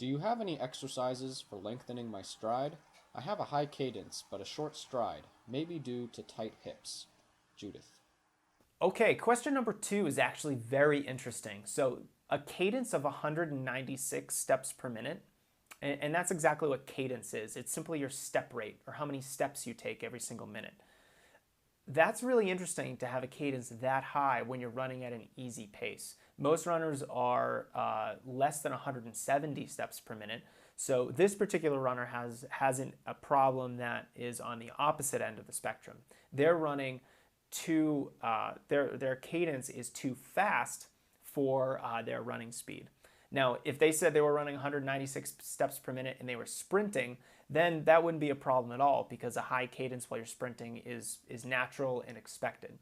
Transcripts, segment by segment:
Do you have any exercises for lengthening my stride? I have a high cadence, but a short stride, maybe due to tight hips. Judith. Okay, question number 2 is actually very interesting. So, a cadence of 196 steps per minute, and that's exactly what cadence is. It's simply your step rate, or how many steps you take every single minute. That's really interesting to have a cadence that high when you're running at an easy pace. Most runners are less than 170 steps per minute. So this particular runner hasn't a problem that is on the opposite end of the spectrum. They're running their cadence is too fast for their running speed. Now, if they said they were running 196 steps per minute and they were sprinting, then that wouldn't be a problem at all because a high cadence while you're sprinting is natural and expected.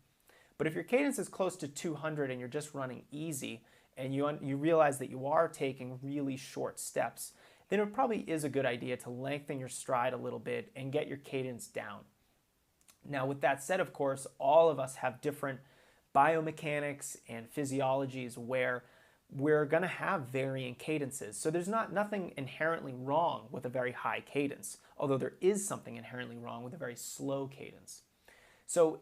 But if your cadence is close to 200 and you're just running easy and you realize that you are taking really short steps, then it probably is a good idea to lengthen your stride a little bit and get your cadence down. Now, with that said, of course, all of us have different biomechanics and physiologies where we're going to have varying cadences. So there's nothing inherently wrong with a very high cadence, although there is something inherently wrong with a very slow cadence. So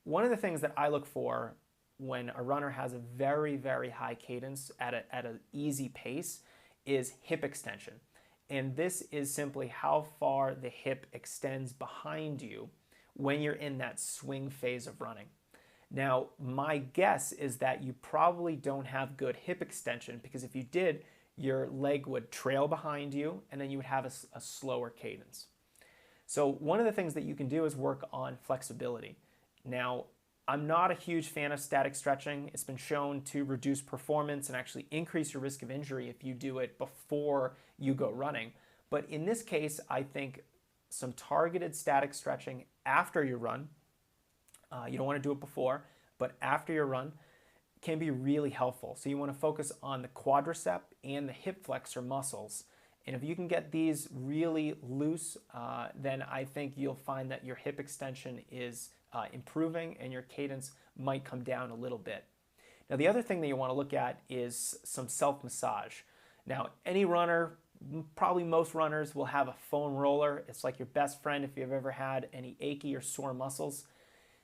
one of the things that I look for when a runner has a very, very high cadence at an easy pace is hip extension. And this is simply how far the hip extends behind you when you're in that swing phase of running. Now, my guess is that you probably don't have good hip extension because if you did, your leg would trail behind you and then you would have a slower cadence. So one of the things that you can do is work on flexibility. Now, I'm not a huge fan of static stretching. It's been shown to reduce performance and actually increase your risk of injury if you do it before you go running. But in this case, I think some targeted static stretching after your run, you don't want to do it before, but after your run can be really helpful. So you want to focus on the quadricep and the hip flexor muscles. And if you can get these really loose, then I think you'll find that your hip extension is improving and your cadence might come down a little bit. Now, the other thing that you want to look at is some self-massage. Now, any runner, probably most runners, will have a foam roller. It's like your best friend if you've ever had any achy or sore muscles.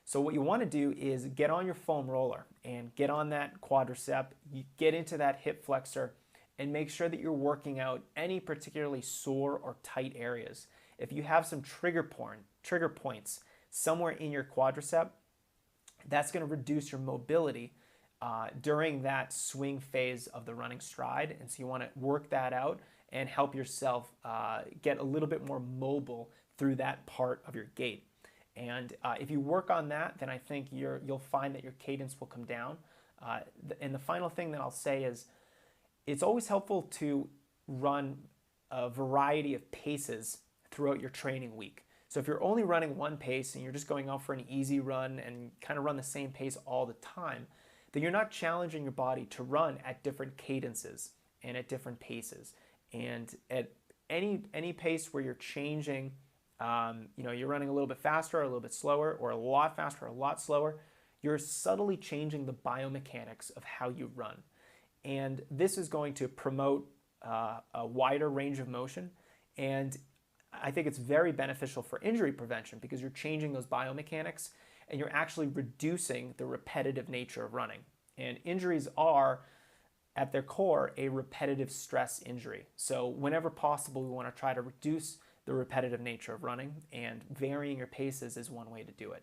So what you want to do is get on your foam roller and get on that quadricep, you get into that hip flexor, and make sure that you're working out any particularly sore or tight areas. If you have some trigger points somewhere in your quadricep, that's going to reduce your mobility during that swing phase of the running stride. And so you want to work that out and help yourself get a little bit more mobile through that part of your gait. And if you work on that, then I think you'll find that your cadence will come down. And the final thing that I'll say is it's always helpful to run a variety of paces throughout your training week. So if you're only running one pace and you're just going out for an easy run and kind of run the same pace all the time, then you're not challenging your body to run at different cadences and at different paces. And at any pace where you're changing, you're running a little bit faster or a little bit slower or a lot faster or a lot slower, you're subtly changing the biomechanics of how you run. And this is going to promote a wider range of motion. And I think it's very beneficial for injury prevention because you're changing those biomechanics and you're actually reducing the repetitive nature of running. And injuries are, at their core, a repetitive stress injury. So whenever possible, we want to try to reduce the repetitive nature of running, and varying your paces is one way to do it.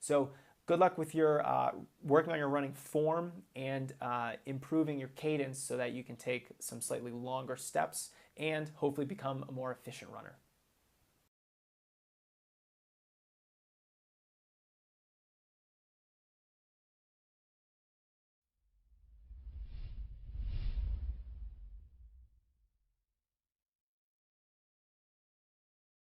So good luck with your working on your running form and improving your cadence so that you can take some slightly longer steps and hopefully become a more efficient runner.